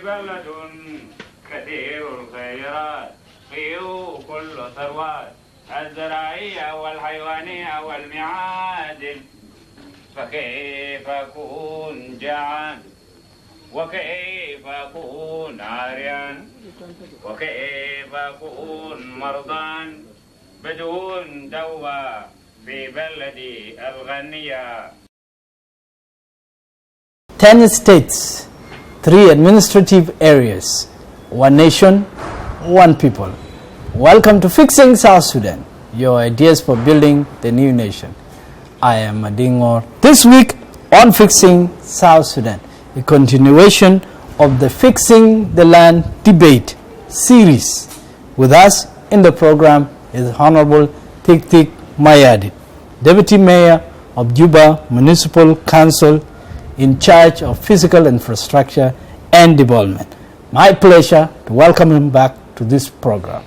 بلد كثير الخيرات فيه كل ثروات الزراعية والحيوانية والمعادن فكيف أكون جعان وكيف أكون عاريا وكيف أكون مرضان بدون دواء في بلدي الغنية. 10 states, 3 administrative areas, 1 nation, 1 people. Welcome to Fixing South Sudan, your ideas for building the new nation. I am Madingor. This week on Fixing South Sudan, a continuation of the Fixing the Land debate series. With us in the program is Honorable Thiik Mayardit, Deputy Mayor of Juba Municipal Council in charge of physical infrastructure and development. My pleasure to welcome him back to this program.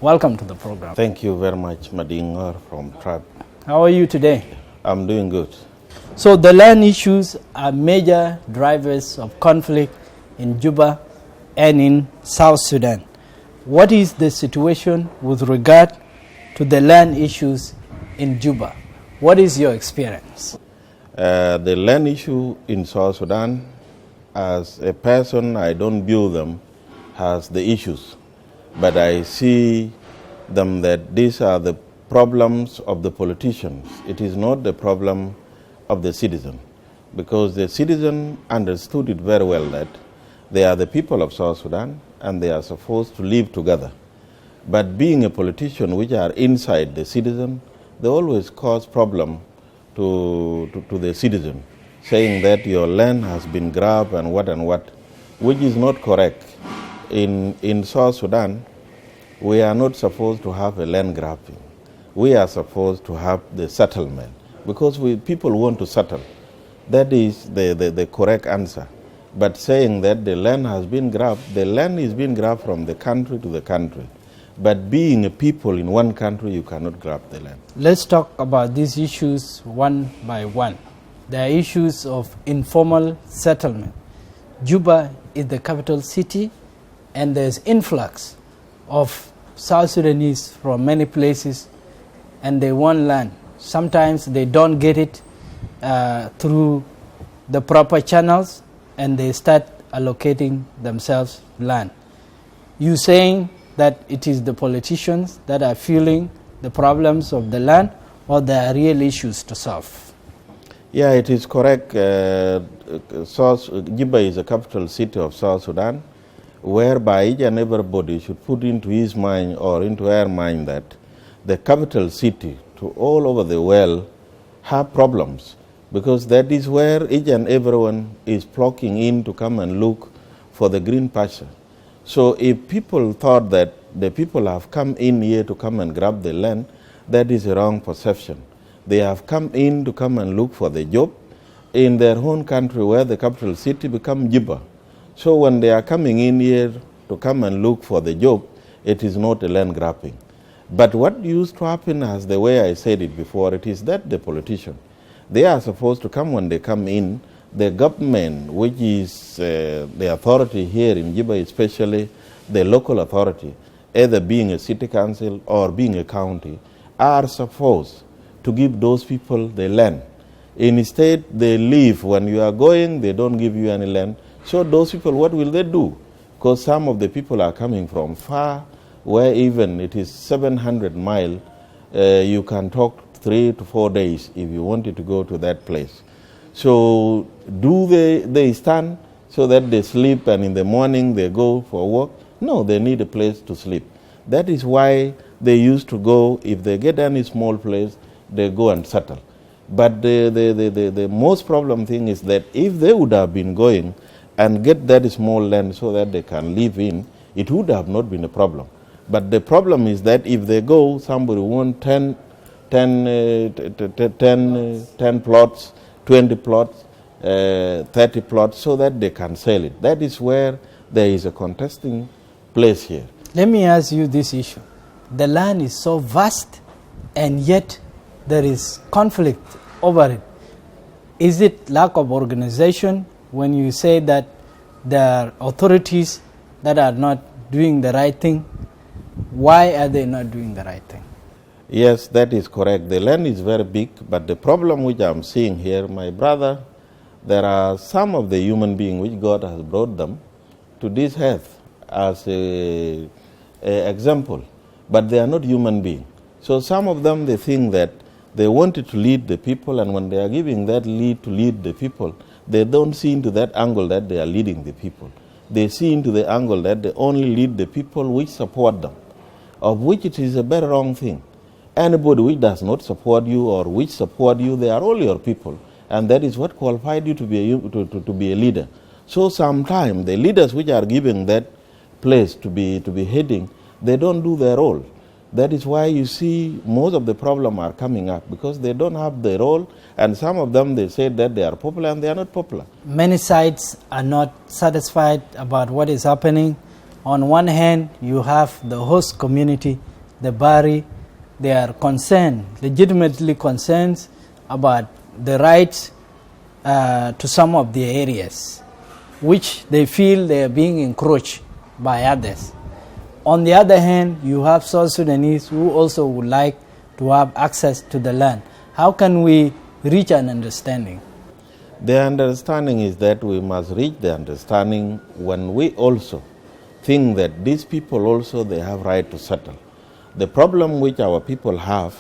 Welcome to the program. Thank you very much, Madingor from Tribe. How are you today? I'm doing good. So the land issues are major drivers of conflict in Juba and in South Sudan. What is the situation with regard to the land issues in Juba? What is your experience? The land issue in South Sudan, as a person, I don't view them as the issues, but I see them that these are the problems of the politicians. It is not the problem of the citizen, because the citizen understood it very well that they are the people of South Sudan and they are supposed to live together. But being a politician which are inside the citizen, they always cause problem to the citizen, saying that your land has been grabbed and what, which is not correct. In South Sudan, we are not supposed to have a land grabbing. We are supposed to have the settlement, because people want to settle. That is the correct answer. But saying that the land has been grabbed, the land is being grabbed from the country to the country. But being a people in one country, you cannot grab the land. Let's talk about these issues one by one. There are issues of informal settlement. Juba is the capital city, and there's influx of South Sudanese from many places, and they want land. Sometimes they don't get it through the proper channels, and they start allocating themselves land. You saying that it is the politicians that are feeling the problems of the land, or there are real issues to solve? Yeah, it is correct. Juba is the capital city of South Sudan, whereby each and everybody should put into his mind or into her mind that the capital city to all over the world have problems, because that is where each and everyone is flocking in to come and look for the green pasture. So if people thought that the people have come in here to come and grab the land, that is a wrong perception. They have come in to come and look for the job in their own country, where the capital city become Juba. So when they are coming in here to come and look for the job, it is not a land grabbing. But what used to happen, as the way I said it before, it is that the politician, they are supposed to come when they come in. The government, which is the authority here in Juba, especially the local authority, either being a city council or being a county, are supposed to give those people the land. Instead, they leave. When you are going, they don't give you any land. So those people, what will they do? Because some of the people are coming from far, where even it is 700 miles, you can talk 3 to 4 days if you wanted to go to that place. So do they stand so that they sleep and in the morning they go for work? No, they need a place to sleep. That is why they used to go, if they get any small place, they go and settle. But the most problem thing is that if they would have been going and get that small land so that they can live in, it would have not been a problem. But the problem is that if they go, somebody want 10 plots, 20 plots, 30 plots, so that they can sell it. That is where there is a contesting place here. Let me ask you this issue. The land is so vast, and yet there is conflict over it. Is it lack of organization when you say that there are authorities that are not doing the right thing. Why are they not doing the right thing? Yes, that is correct. The land is very big, but the problem which I'm seeing here, my brother, there are some of the human beings which God has brought them to this earth as a example, but they are not human beings. So some of them, they think that they wanted to lead the people, and when they are giving that lead to lead the people, they don't see into that angle that they are leading the people. They see into the angle that they only lead the people which support them, of which it is a very wrong thing. Anybody which does not support you or which support you, they are all your people, and that is what qualified you to be a leader. So sometimes the leaders which are given that place to be heading, they don't do their role. That is why you see most of the problem are coming up, because they don't have the role, and some of them, they say that they are popular and they are not popular. Many sides are not satisfied about what is happening. On one hand, you have the host community, the Bari. They are concerned, legitimately concerned about the rights to some of the areas, which they feel they are being encroached by others. On the other hand, you have South Sudanese who also would like to have access to the land. How can we reach an understanding? The understanding is that we must reach the understanding when we also think that these people also, they have right to settle. The problem which our people have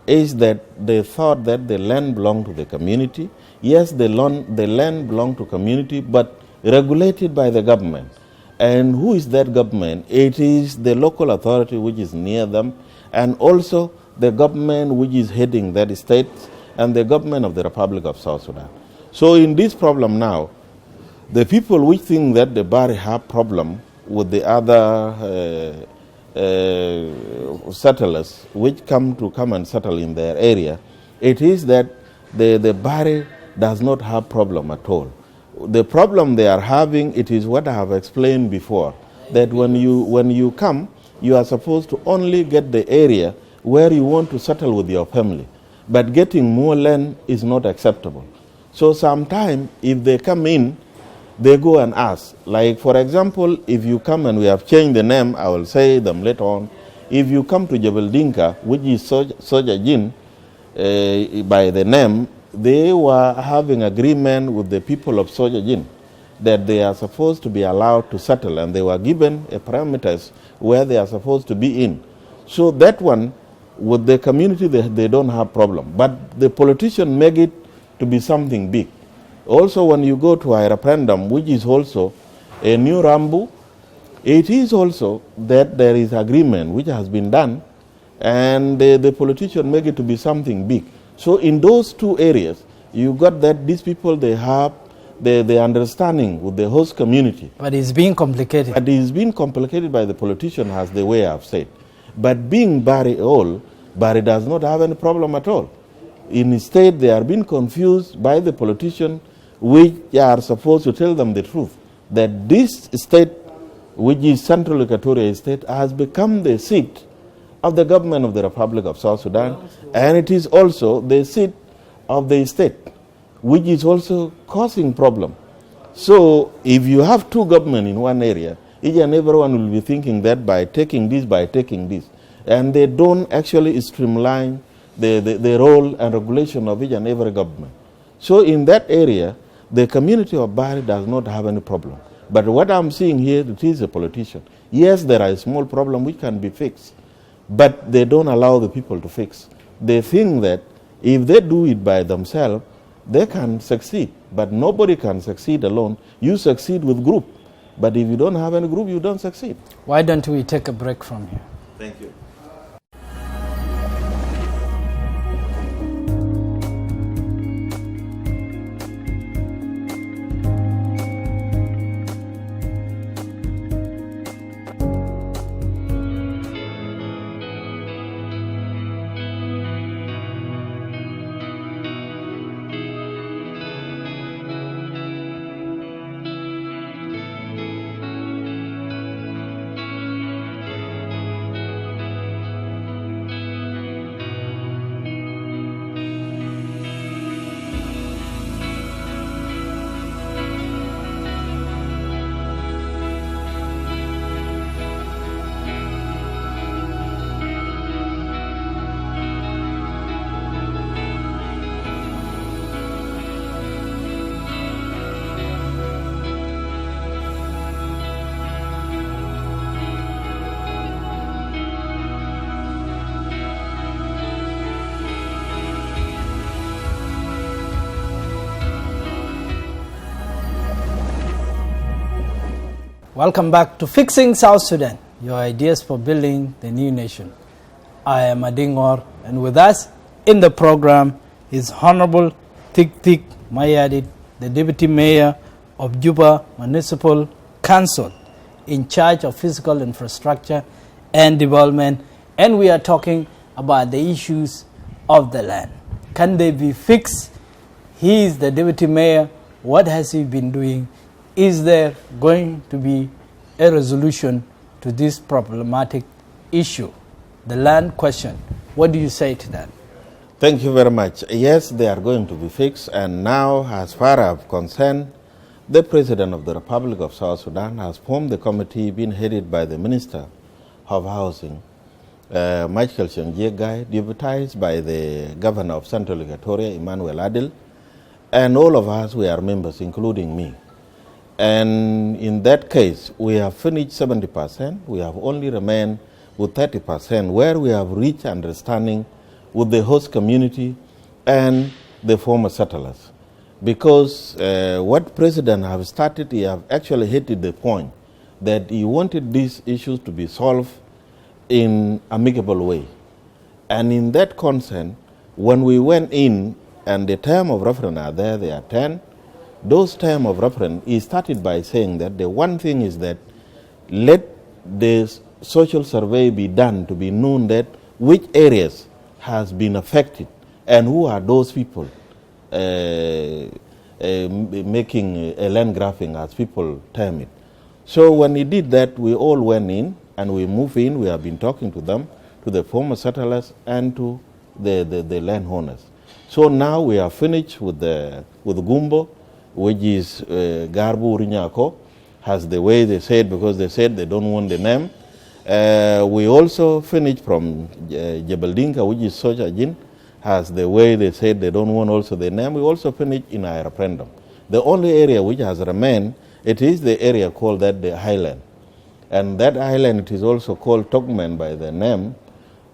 is that they thought that the land belonged to the community. Yes, the land belonged to community, but regulated by the government. And who is that government? It is the local authority which is near them, and also the government which is heading that state, and the government of the Republic of South Sudan. So in this problem now, the people which think that the Bari have problem with the other settlers which come and settle in their area, it is that the Bari does not have problem at all. The problem they are having, it is what I have explained before, that when you come, you are supposed to only get the area where you want to settle with your family, but getting more land is not acceptable. So sometimes if they come in, they go and ask. Like, for example, if you come, and we have changed the name, I will say them later on. If you come to Jebel Dinka, which is Soja Jin, by the name, they were having agreement with the people of Soja Jin that they are supposed to be allowed to settle, and they were given a parameters where they are supposed to be in. So that one, with the community, they don't have problem. But the politician make it to be something big. Also, when you go to a referendum, which is also a new Rambu, it is also that there is agreement which has been done, and the politician make it to be something big. So in those two areas, you got that these people, they have the understanding with the host community. But it's being complicated. But it's being complicated by the politician, as the way I've said. But being Bari does not have any problem at all. Instead, they are being confused by the politician, which are supposed to tell them the truth, that this state, which is Central Equatoria State, has become the seat of the government of the Republic of South Sudan, and it is also the seat of the state, which is also causing problem. So if you have two governments in one area, each and everyone will be thinking that by taking this, and they don't actually streamline the role and regulation of each and every government. So in that area, the community of Bari does not have any problem. But what I'm seeing here, it is a politician. Yes, there are a small problem which can be fixed, but they don't allow the people to fix. They think that if they do it by themselves, they can succeed. But nobody can succeed alone. You succeed with group. But if you don't have any group, you don't succeed. Why don't we take a break from here? Thank you. Welcome back to Fixing South Sudan, your ideas for building the new nation. I am Adingor, and with us in the program is Honorable Thiik Mayardit, the Deputy Mayor of Juba Municipal Council, in charge of physical infrastructure and development, and we are talking about the issues of the land. Can they be fixed? He is the Deputy Mayor. What has he been doing? Is there going to be a resolution to this problematic issue, the land question? What do you say to that? Thank you very much. Yes, they are going to be fixed, and now, as far as I'm concerned, the President of the Republic of South Sudan has formed the committee being headed by the Minister of Housing, Michael Shenjiegai, deputized by the Governor of Central Equatoria, Emmanuel Adil, and all of us, we are members, including me. And in that case, we have finished 70%. We have only remained with 30%, where we have reached understanding with the host community and the former settlers. Because what President have started, he have actually hit the point that he wanted these issues to be solved in amicable way. And in that concern, when we went in, and the term of reference are there, they are 10, those terms of reference, he started by saying that the one thing is that let the social survey be done to be known that which areas has been affected and who are those people making a land grabbing, as people term it. So when he did that, we all went in and we moved in. We have been talking to them, to the former settlers and to the landowners. So now we are finished with Gumbo, which is Garbu Rinyako, has the way they said, because they said they don't want the name. We also finished from Jebel Dinka, which is Sojajin, has the way they said they don't want also the name. We also finished in our referendum. The only area which has remained, it is the area called that the Highland. And that island, it is also called Togman by the name.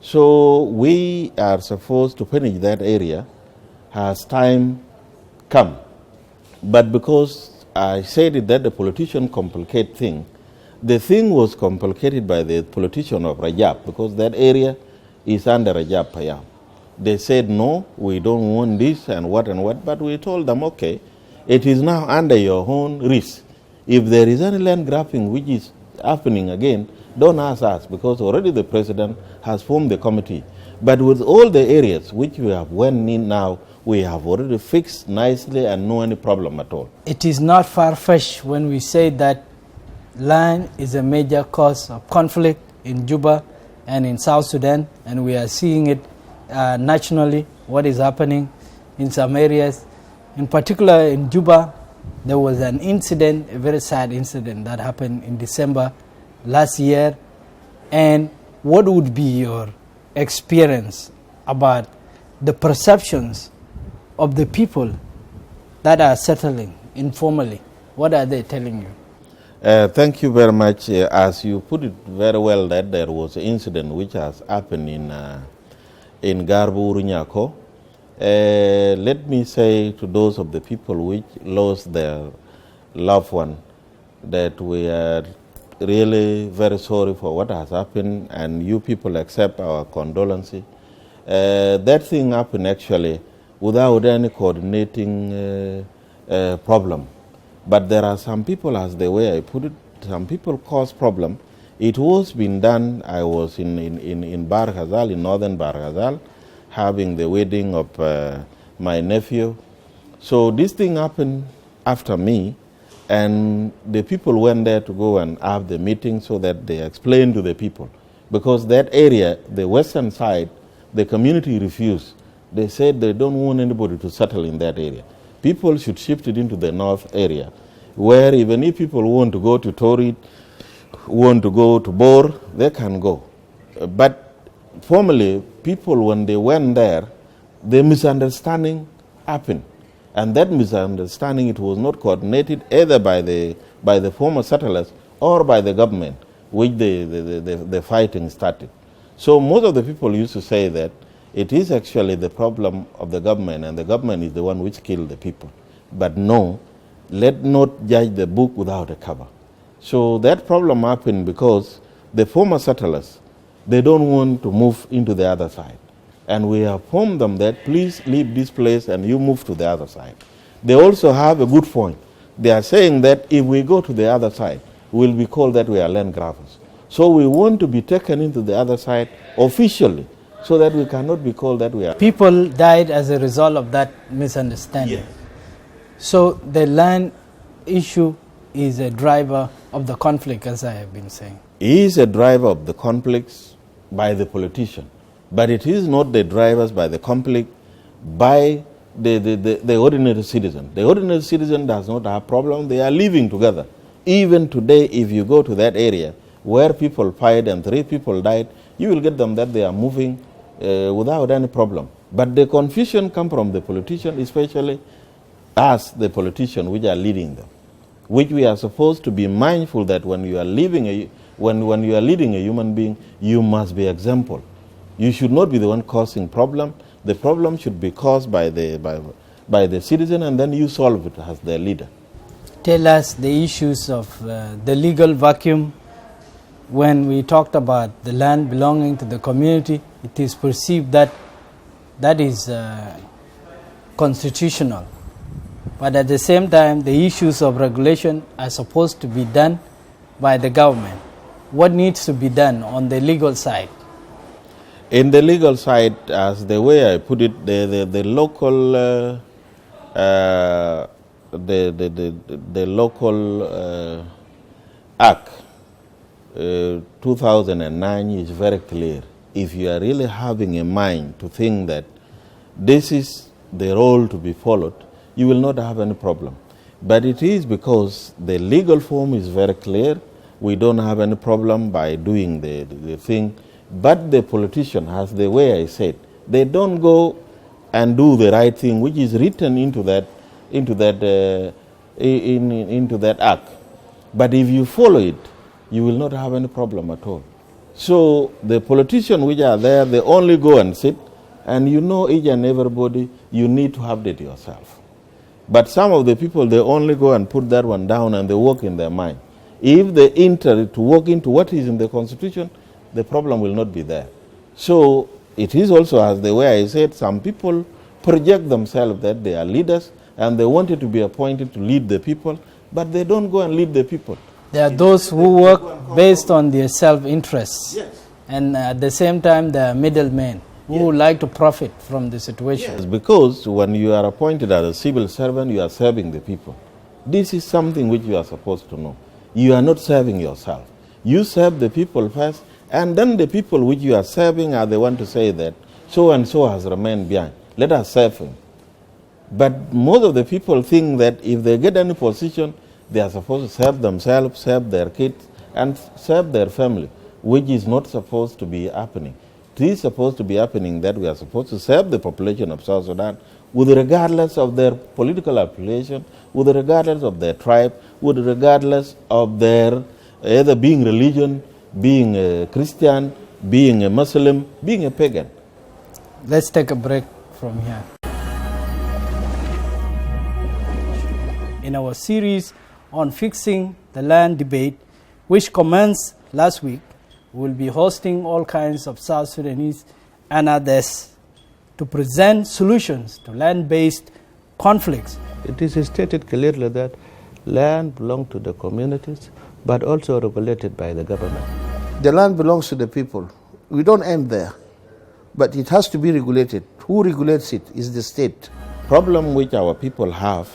So we are supposed to finish that area as time come. But because I said it that the politician complicate thing, the thing was complicated by the politician of Rajab, because that area is under Rajab Payam. They said, no, we don't want this and what, but we told them, okay, it is now under your own risk. If there is any land grabbing which is happening again, don't ask us, because already the president has formed the committee. But with all the areas which we have went in now, we have already fixed nicely and no any problem at all. It is not far-fetched when we say that land is a major cause of conflict in Juba and in South Sudan, and we are seeing it nationally, what is happening in some areas. In particular in Juba, there was an incident, a very sad incident that happened in December last year. And what would be your experience about the perceptions of the people that are settling informally? What are they telling you? Thank you very much. As you put it very well, that there was an incident which has happened in Garbu Runyako. Let me say to those of the people which lost their loved one that we are really very sorry for what has happened, and you people accept our condolences. That thing happened actually without any coordinating problem. But there are some people, as the way I put it, some people cause problem. It was been done. I was in Bar Ghazal, in northern Bar Ghazal, having the wedding of my nephew. So this thing happened after me, and the people went there to go and have the meeting so that they explained to the people. Because that area, the western side, the community refused. They said they don't want anybody to settle in that area. People should shift it into the north area, where even if people want to go to Torit, want to go to Bor, they can go. But formerly, people, when they went there, the misunderstanding happened. And that misunderstanding, it was not coordinated either by the former settlers or by the government, which the fighting started. So most of the people used to say that it is actually the problem of the government, and the government is the one which killed the people. But no, let not judge the book without a cover. So that problem happened because the former settlers, they don't want to move into the other side. And we have informed them that please leave this place and you move to the other side. They also have a good point. They are saying that if we go to the other side, we'll be called that we are land grabbers. So we want to be taken into the other side officially so that we cannot be called that we are. People died as a result of that misunderstanding. Yes. So the land issue is a driver of the conflict, as I have been saying. He is a driver of the conflicts by the politician, but it is not the drivers by the conflict by the ordinary citizen. The ordinary citizen does not have problem. They are living together. Even today, if you go to that area where people fight and 3 people died, you will get them that they are moving without any problem. But the confusion comes from the politician, especially us, the politician, which are leading them, which we are supposed to be mindful that when you are leading when you are leading a human being, you must be example. You should not be the one causing problem. The problem should be caused by the citizen, and then you solve it as their leader. Tell us the issues of the legal vacuum. When we talked about the land belonging to the community, it is perceived that that is constitutional. But at the same time, the issues of regulation are supposed to be done by the government. What needs to be done on the legal side? In the legal side, as the way I put it, the local Act 2009 is very clear. If you are really having a mind to think that this is the role to be followed, you will not have any problem. But it is because the legal form is very clear. We don't have any problem by doing the thing. But the politician, as the way I said, they don't go and do the right thing, which is written into that act. But if you follow it, you will not have any problem at all. So the politicians which are there, they only go and sit, and you know each and everybody, you need to update yourself. But some of the people, they only go and put that one down and they work in their mind. If they enter to work into what is in the Constitution, the problem will not be there. So it is also, as the way I said, some people project themselves that they are leaders and they wanted to be appointed to lead the people, but they don't go and lead the people. There are those who work based on their self-interests. Yes. And at the same time, there are middlemen who would like to profit from the situation. Yes, because when you are appointed as a civil servant, you are serving the people. This is something which you are supposed to know. You are not serving yourself. You serve the people first, and then the people which you are serving are the one to say that so and so has remained behind. Let us serve him. But most of the people think that if they get any position, they are supposed to serve themselves, serve their kids, and serve their family, which is not supposed to be happening. It is supposed to be happening that we are supposed to serve the population of South Sudan, with regardless of their political affiliation, with regardless of their tribe, with regardless of their either being religion, being a Christian, being a Muslim, being a pagan. Let's take a break from here. In our series on fixing the land debate, which commenced last week, we will be hosting all kinds of South Sudanese and others to present solutions to land-based conflicts. It is stated clearly that land belongs to the communities, but also regulated by the government. The land belongs to the people. We don't end there, but it has to be regulated. Who regulates it is the state. Problem which our people have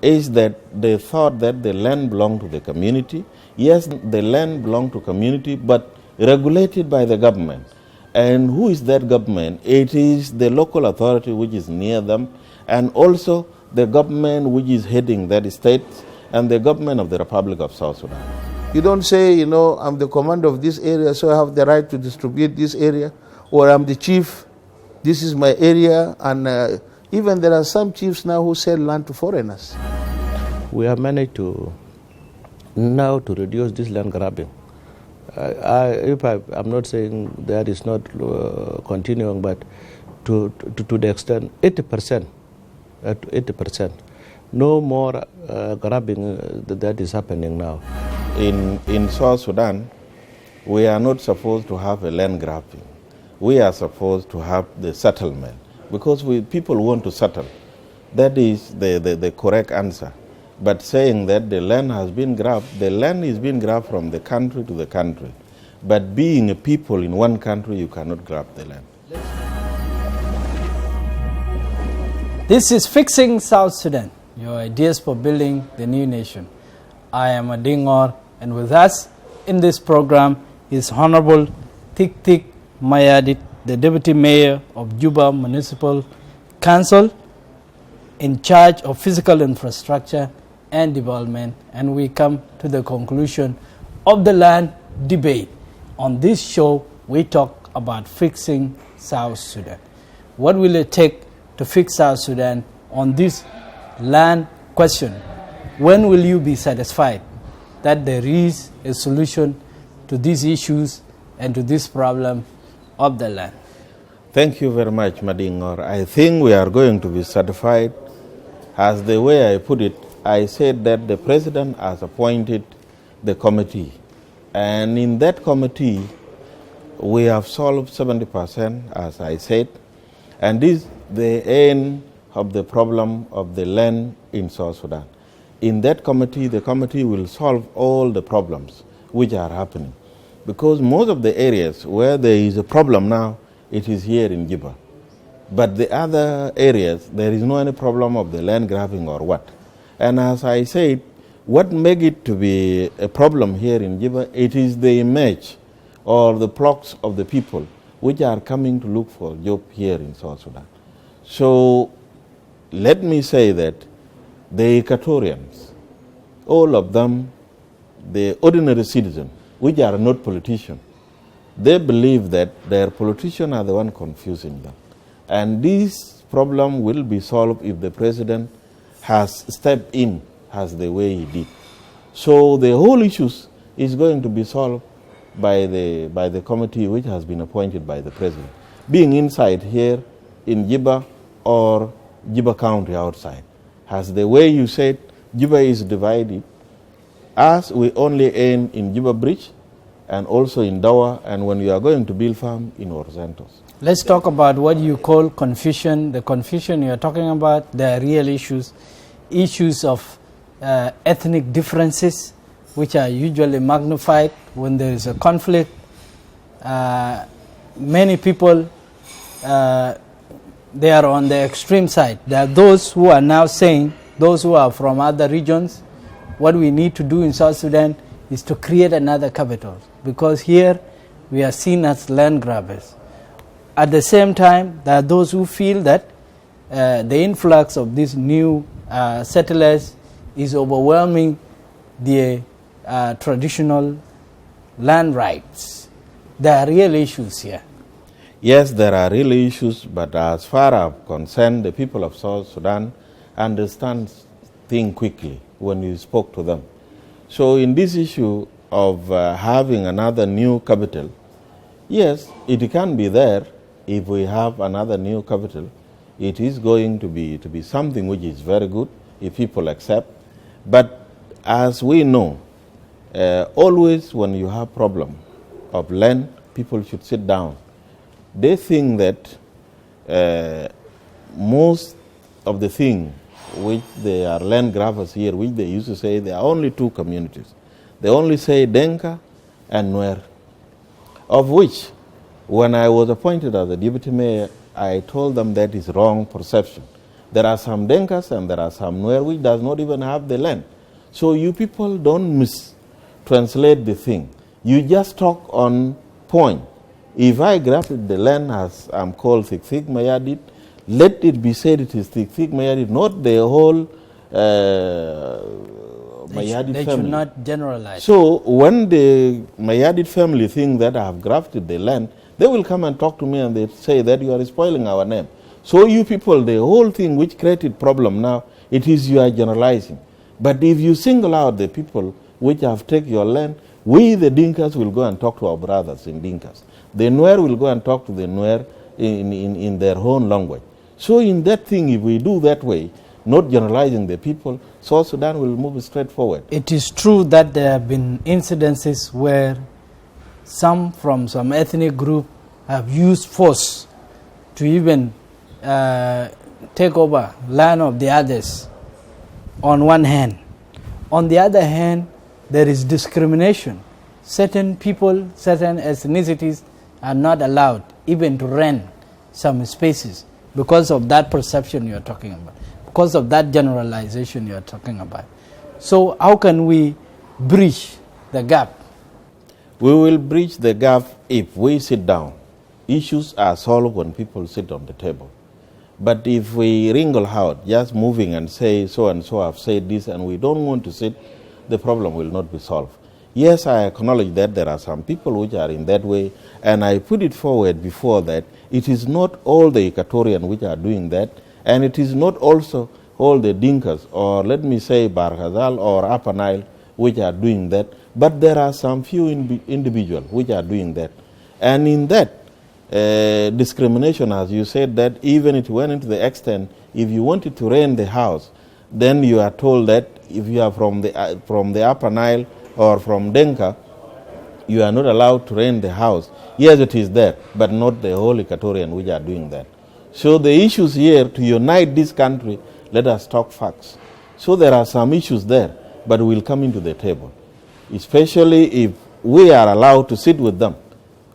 is that they thought that the land belonged to the community. Yes, the land belonged to community, but regulated by the government. And who is that government? It is the local authority which is near them, and also the government which is heading that state, and the government of the Republic of South Sudan. You don't say, I'm the commander of this area, so I have the right to distribute this area, or I'm the chief, this is my area, and even there are some chiefs now who sell land to foreigners. We have managed to now to reduce this land grabbing. I'm not saying that is not continuing, but to the extent 80%, 80%, no more grabbing that is happening now. in South Sudan, we are not supposed to have a land grabbing. We are supposed to have the settlement because people want to settle. That is the correct answer. But saying that the land has been grabbed, the land is being grabbed from the country to the country. But being a people in one country, you cannot grab the land. This is Fixing South Sudan, your ideas for building the new nation. I am Adingor, and with us in this program is Honorable Thiik Mayardit, the Deputy Mayor of Juba Municipal Council, in charge of physical infrastructure and development, and we come to the conclusion of the land debate. On this show, we talk about fixing South Sudan. What will it take to fix South Sudan on this land question? When will you be satisfied that there is a solution to these issues and to this problem of the land? Thank you very much, Madingor. I think we are going to be satisfied. As the way I put it, I said that the president has appointed the committee. And in that committee, we have solved 70%, as I said. And this is the end of the problem of the land in South Sudan. In that committee, the committee will solve all the problems which are happening. Because most of the areas where there is a problem now, it is here in Juba. But the other areas, there is no any problem of the land grabbing or what. And as I said, what makes it to be a problem here in Juba, it is the image or the flocks of the people which are coming to look for job here in South Sudan. So let me say that the Equatorians, all of them, the ordinary citizens, which are not politicians, they believe that their politicians are the one confusing them. And this problem will be solved if the president has stepped in as the way he did. So the whole issues is going to be solved by the committee which has been appointed by the president, being inside here in Juba or Juba County outside. As the way you said, Juba is divided, as we only aim in Juba Bridge and also in Dawa, and when we are going to build farm in Orzentos. Let's talk about what you call confusion. The confusion you are talking about, there are real issues of ethnic differences, which are usually magnified when there is a conflict. Many people, they are on the extreme side. There are those who are now saying, those who are from other regions, what we need to do in South Sudan is to create another capital, because here we are seen as land grabbers. At the same time, there are those who feel that the influx of these new settlers is overwhelming the traditional land rights. There are real issues here. Yes, there are real issues, but as far as concerned, the people of South Sudan understand things quickly when you spoke to them. So in this issue of having another new capital, yes, it can be there. If we have another new capital, it is going to be something which is very good if people accept. But as we know, always when you have problem of land, people should sit down. They think that most of the thing which they are land grabbers here, which they used to say there are only two communities. They only say Denka and Nuer, of which when I was appointed as the deputy mayor, I told them that is wrong perception. There are some Denkas and there are some Nuer which does not even have the land. So you people don't mistranslate the thing. You just talk on point. If I grab the land as I'm called Thiik Mayardit, let it be said it is Thiik Mayardit, not the whole Mayardit family. They should not generalize. So when the Mayardit family think that I have grafted the land, they will come and talk to me and they say that you are spoiling our name. So you people, the whole thing which created problem now, it is you are generalizing. But if you single out the people which have taken your land, we the Dinkas will go and talk to our brothers in Dinkas. The Nuer will go and talk to the Nuer in their own language. So in that thing, if we do that way, not generalizing the people, South Sudan will move straight forward. It is true that there have been incidences where some from some ethnic group have used force to even take over land of the others on one hand. On the other hand, there is discrimination. Certain people, certain ethnicities are not allowed even to rent some spaces because of that perception you are talking about, because of that generalization you are talking about. So how can we bridge the gap? We will bridge the gap if we sit down. Issues are solved when people sit on the table. But if we wringle out, just moving and say so and so have said this and we don't want to sit, the problem will not be solved. Yes, I acknowledge that there are some people which are in that way, and I put it forward before that it is not all the Equatorian which are doing that, and it is not also all the Dinkas, or let me say Barghazal or Upper Nile, which are doing that, but there are some few individuals which are doing that. And in that, discrimination, as you said, that even it went into the extent, if you wanted to rent the house, then you are told that if you are from the Upper Nile or from Denka, you are not allowed to rent the house. Yes, it is there, but not the whole Equatorian which are doing that. So the issues here, to unite this country, let us talk facts. So there are some issues there, but we'll come into the table, especially if we are allowed to sit with them.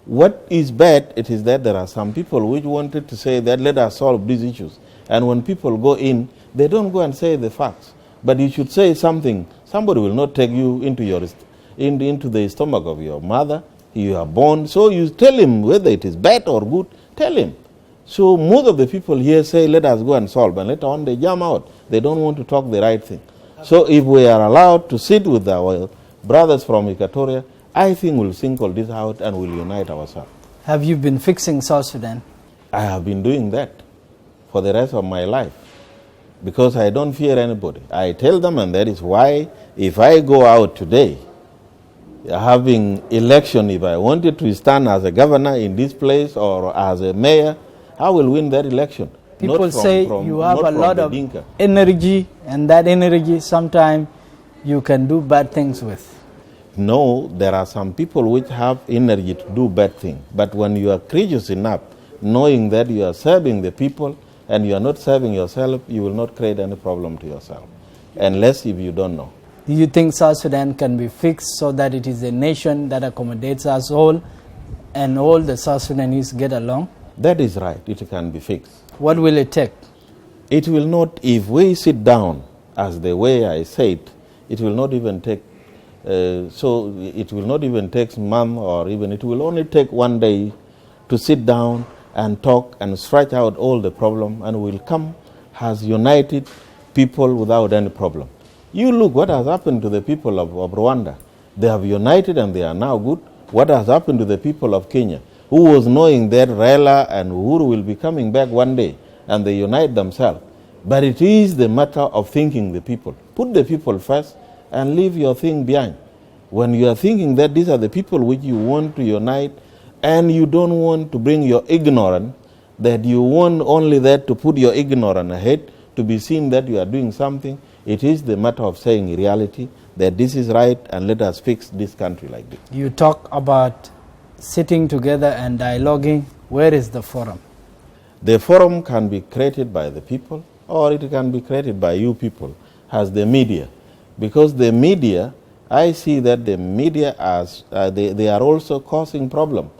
What is bad, it is that there are some people which wanted to say that let us solve these issues. And when people go in, they don't go and say the facts. But you should say something. Somebody will not take you into the stomach of your mother. You are born. So you tell him whether it is bad or good, tell him. So most of the people here say, let us go and solve. And later on they jump out. They don't want to talk the right thing. So if we are allowed to sit with our brothers from Equatoria, I think we'll single this out and we'll unite ourselves. Have you been fixing South Sudan? I have been doing that for the rest of my life because I don't fear anybody. I tell them, and that is why if I go out today, having election, if I wanted to stand as a governor in this place or as a mayor, I will win that election. People say you have a lot of energy, and that energy sometimes you can do bad things with. No, there are some people which have energy to do bad things. But when you are courageous enough, knowing that you are serving the people and you are not serving yourself, you will not create any problem to yourself, unless if you don't know. Do you think South Sudan can be fixed so that it is a nation that accommodates us all and all the South Sudanese get along? That is right. It can be fixed. What will it take? It will not, if we sit down as the way I said, it will not even take so it will not even take a month, or even it will only take one day to sit down and talk and stretch out all the problem, and we'll come as united people without any problem. You look what has happened to the people of Rwanda. They have united and they are now good. What has happened to the people of Kenya, who was knowing that Raila and Uhuru will be coming back one day, and they unite themselves. But it is the matter of thinking the people. Put the people first and leave your thing behind. When you are thinking that these are the people which you want to unite, and you don't want to bring your ignorance, that you want only that to put your ignorance ahead, to be seen that you are doing something, it is the matter of saying in reality that this is right and let us fix this country like this. You talk about sitting together and dialoguing. Where is the forum? The forum can be created by the people, or it can be created by you people as the media. Because the media, I see that the media they are also causing problem,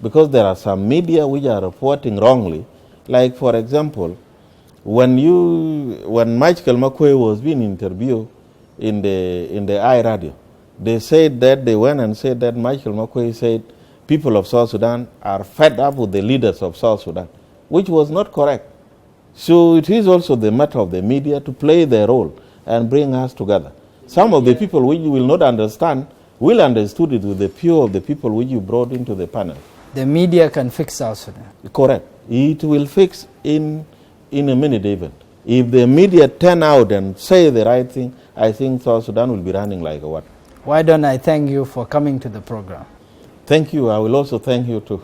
because there are some media which are reporting wrongly. Like for example, when Michael McCoy was being interviewed in the iRadio, they said that they went and said that Michael McCoy said people of South Sudan are fed up with the leaders of South Sudan, which was not correct. So it is also the matter of the media to play their role and bring us together. Some of the people which you will not understand will understood it with the pure of the people which you brought into the panel. The media can fix South Sudan. Correct. It will fix in a minute even. If the media turn out and say the right thing, I think South Sudan will be running like a what. Why don't I thank you for coming to the program? Thank you. I will also thank you too.